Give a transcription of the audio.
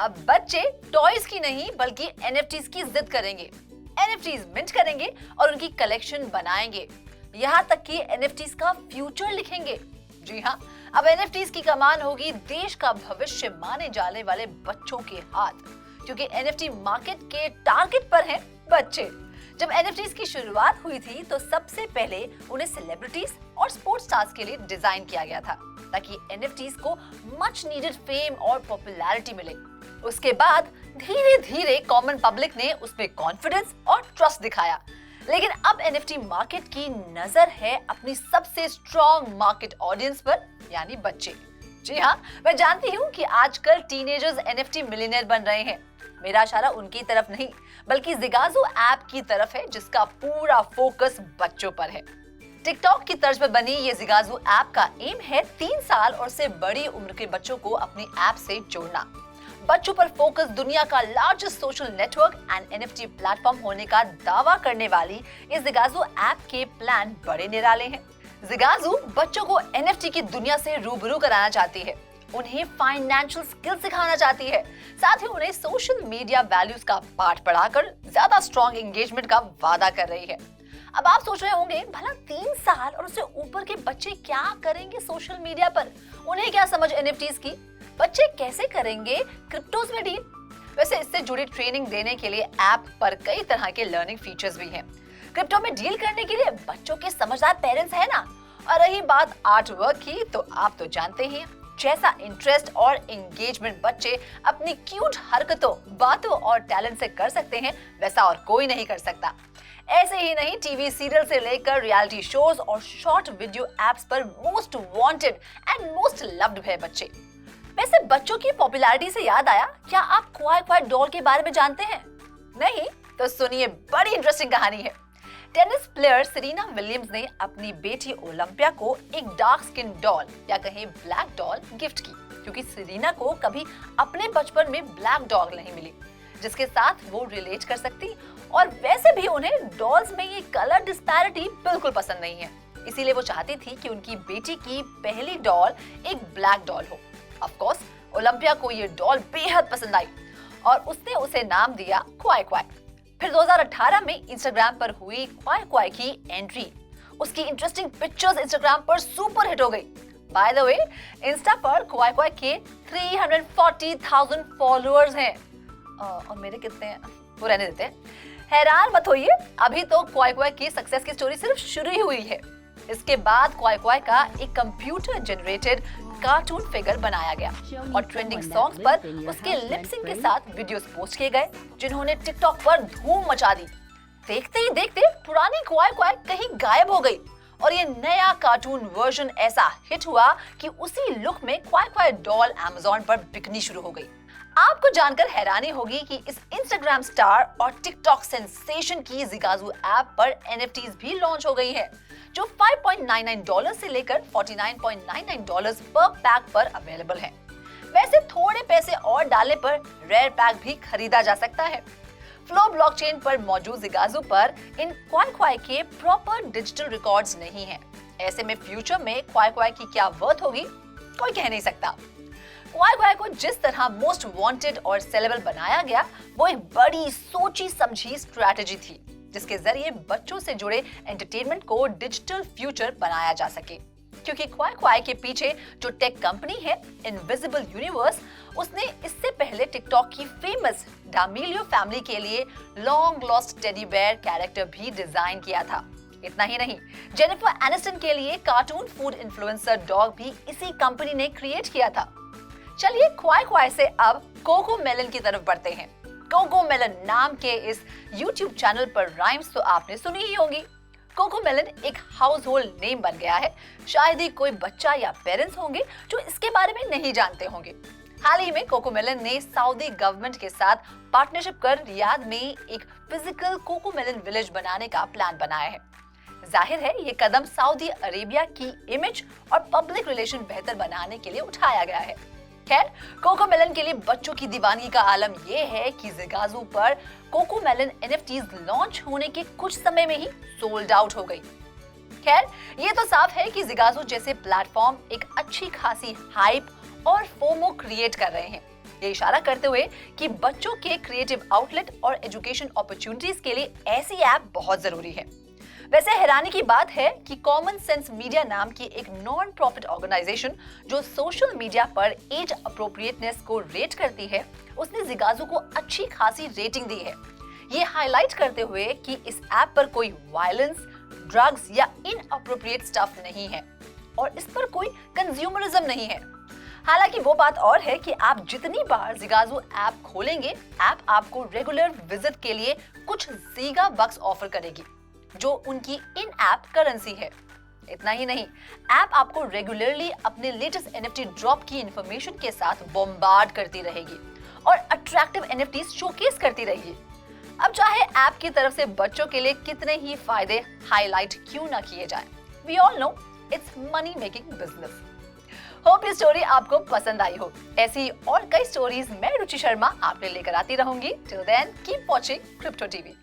अब बच्चे टॉयज की नहीं बल्कि एनएफटीज की जिद करेंगे, एनएफटीज मिंट करेंगे और उनकी कलेक्शन बनाएंगे, यहाँ तक कि एनएफटीज का फ्यूचर लिखेंगे। जी हाँ, अब एनएफटीज की कमान होगी देश का भविष्य माने जाने वाले बच्चों के हाथ, क्योंकि एनएफटी मार्केट के टारगेट पर हैं बच्चे। जब एनएफटीज की शुरुआत हुई थी तो सबसे पहले उन्हें सेलिब्रिटीज और स्पोर्ट्स स्टार्स के लिए डिजाइन किया गया था, ताकि एनएफटीज को मच नीडेड फेम और पॉपुलैरिटी मिले। उसके बाद धीरे धीरे कॉमन पब्लिक ने उसमें कॉन्फिडेंस और ट्रस्ट दिखाया। लेकिन अब एनएफटी मार्केट की नजर है अपनी सबसे स्ट्रॉन्ग मार्केट ऑडियंस पर, यानी बच्चे। जी हाँ, मैं जानती हूँ कि आजकल टीनेजर्स एनएफटी मिलियनेयर बन रहे हैं। मेरा इशारा उनकी तरफ नहीं बल्कि जिगाज़ो ऐप की तरफ है, जिसका पूरा फोकस बच्चों पर है। टिकटॉक की तर्ज पर बनी ये जिगाज़ो ऐप का एम है 3 साल और से बड़ी उम्र के बच्चों को अपनी ऐप से जोड़ना। बच्चों पर फोकस दुनिया का largest social network and NFT platform होने का दावा करने वाली इस जिगाज़ो ऐप के प्लान बड़े निराले हैं। जिगाज़ो बच्चों को एनएफटी की दुनिया से रूबरू कराना चाहती है, उन्हें फाइनेंशियल स्किल सिखाना चाहती है, साथ ही उन्हें सोशल मीडिया वैल्यूज का पाठ पढ़ाकर ज्यादा स्ट्रॉन्ग एंगेजमेंट का वादा कर रही है। अब आप सोच रहे होंगे, भला 3 साल और उससे ऊपर के बच्चे क्या करेंगे सोशल मीडिया पर? उन्हें क्या समझ एनएफटीज की? बच्चे कैसे करेंगे क्रिप्टोज में डील? वैसे इससे जुड़ी ट्रेनिंग देने के लिए ऐप पर कई तरह के लर्निंग फीचर्स भी हैं। क्रिप्टो में डील करने के लिए बच्चों के समझदार पेरेंट्स हैं ना। और रही बात आर्ट वर्क की, तो आप तो जानते ही हैं, जैसा इंटरेस्ट और एंगेजमेंट बच्चे अपनी क्यूट हरकतों, बातों और टैलेंट से कर सकते हैं, वैसा और कोई नहीं कर सकता। ऐसे ही नहीं, टीवी सीरियल से लेकर रियलिटी शोज और शॉर्ट वीडियो एप्स पर most wanted and most loved है बच्चे। वैसे बच्चों की पॉपुलैरिटी से याद आया, क्या आप क्वाई क्वाई डॉल के बारे में जानते हैं? नहीं? तो सुनिए, बड़ी इंटरेस्टिंग कहानी है। टेनिस प्लेयर सेरेना विलियम्स ने अपनी बेटी ओलंपिया को एक डार्क स्किन डॉल या कहें ब्लैक डॉल गिफ्ट की, क्योंकि सेरेना को कभी अपने बचपन में ब्लैक डॉल नहीं मिली जिसके साथ वो रिलेट कर सकती, और वैसे भी उन्हें डॉल्स में ये कलर डिस्पैरिटी बिल्कुल पसंद नहीं है। इसीलिए वो चाहती थी कि उनकी बेटी की पहली डॉल एक ब्लैक डॉल हो। ऑफ कोर्स ओलंपिया को ये डॉल बेहद पसंद आई और उसने उसे नाम दिया क्वाई क्वाई। फिर 2018 में इंस्टाग्राम पर हुई क्वाई क्वाई की एंट्री। उसकी इंटरेस्टिंग पिक्चर्स इंस्टाग्राम पर सुपर हिट हो गई। बाय द वे, इंस्टा पर क्वाई क्वाई के 340,000 फॉलोअर्स हैं। और मेरे कितने हैं वो रहने देते हैं। हैरान मत होइए, अभी तो क्वाई क्वाई की सक्सेस की स्टोरी सिर्फ शुरू ही हुई है। इसके बाद क्वाई क्वाई का एक कंप्यूटर जनरेटेड कार्टून फिगर बनाया गया और ट्रेंडिंग सॉन्ग्स पर उसके लिप सिंक के साथ वीडियोस पोस्ट किए गए, जिन्होंने टिकटॉक पर धूम मचा दी। देखते ही देखते पुरानी क्वाई क्वाई कहीं गायब हो गई और ये नया कार्टून वर्जन ऐसा हिट हुआ कि उसी लुक में क्वाई क्वाई डॉल अमेज़न पर बिकनी शुरू हो गई। आपको जानकर हैरानी होगी कि इस इंस्टाग्राम स्टार और टिकटॉक सेंसेशन की जिगाज़ो ऐप पर एनएफटीज भी लॉन्च हो गई है, जो $5.99 से लेकर $49.99 पर पैक पर अवेलेबल है। वैसे थोड़े पैसे और डालने पर रेयर पैक भी खरीदा जा सकता है। फ्लो ब्लॉकचेन पर मौजूद जिगाज़ो पर इन क्वाई क्वाई के प्रॉपर डिजिटल रिकॉर्ड्स नहीं है। ऐसे में फ्यूचर में क्वाई क्वाई की क्या वर्थ होगी, कोई कह नहीं सकता। क्वाई क्वाई को जिस तरह मोस्ट वांटेड और सेलेबल बनाया गया, वो एक बड़ी सोची समझी स्ट्रैटेजी थी, जिसके जरिए बच्चों से जुड़े एंटरटेनमेंट को डिजिटल फ्यूचर बनाया जा सके। क्योंकि क्वाई क्वाई के पीछे जो टेक कंपनी है इनविजिबल यूनिवर्स, उसने इससे पहले टिकटॉक की फेमस डामिलियो फैमिली के लिए long lost teddy bear character भी डिजाइन किया था। इतना ही नहीं, जेनिफर एनिस्टन के लिए कार्टून फूड इन्फ्लुएंसर डॉग भी इसी कंपनी ने क्रिएट किया था। चलिए क्वाई क्वाई से अब कोकोमेलन की तरफ बढ़ते हैं। कोकोमेलन नाम के इस YouTube चैनल पर राइम्स तो आपने सुनी ही होंगी। कोकोमेलन एक हाउस होल्ड नेम बन गया है। शायद ही कोई बच्चा या पेरेंट्स होंगे जो इसके बारे में नहीं जानते होंगे। हाल ही में कोकोमेलन ने सऊदी गवर्नमेंट के साथ पार्टनरशिप कर रियाद में एक फिजिकल कोकोमेलन विलेज बनाने का प्लान बनाया है। जाहिर है ये कदम सऊदी अरेबिया की इमेज और पब्लिक रिलेशन बेहतर बनाने के लिए उठाया गया है। खैर, कोकोमेलन के लिए बच्चों की दीवानगी का आलम यह है कि जिगाज़ो पर कोकोमेलन एनएफटीज लॉन्च होने के कुछ समय में ही सोल्ड आउट हो गई। खैर, ये तो साफ है कि जिगाज़ो जैसे प्लेटफॉर्म एक अच्छी खासी हाइप और फोमो क्रिएट कर रहे हैं। ये इशारा करते हुए कि बच्चों के क्रिएटिव आउटलेट और एजुकेशन अपॉर्चुनिटीज के लिए ऐसी ऐप बहुत जरूरी है। वैसे हैरानी की बात है कि कॉमन सेंस मीडिया नाम की एक नॉन प्रॉफिट ऑर्गेनाइजेशन जो सोशल मीडिया पर एज अप्रोप्रिएटनेस को रेट करती है, उसने जिगाजू को अच्छी खासी रेटिंग दी है, ये हाईलाइट करते हुए कि इस ऐप पर कोई वायलेंस, ड्रग्स या इनअप्रोप्रिएट स्टफ नहीं है और इस पर कोई कंज्यूमरिज्म नहीं है। हालांकि वो बात और है कि आप जितनी बार जिगाजू ऐप खोलेंगे, ऐप आपको रेगुलर विजिट के लिए कुछ जीगा बक्स ऑफर करेगी, जो उनकी इन ऐप करेंसी है। इतना ही नहीं, ऐप आपको रेगुलरली अपने लेटेस्ट एनएफटी ड्रॉप की इंफॉर्मेशन के साथ बॉम्बार्ड करती रहेगी और अट्रैक्टिव एनएफटीज शोकेस करती रहेगी। अब चाहे ऐप की तरफ से बच्चों के लिए कितने ही फायदे हाईलाइट क्यों ना किए जाएं, we all know it's money making business. Hope ये स्टोरी आपको पसंद आई हो। ऐसी और कई स्टोरीज मैं रुचि शर्मा आपके लेकर आती रहूंगी। Till then keep watching crypto TV.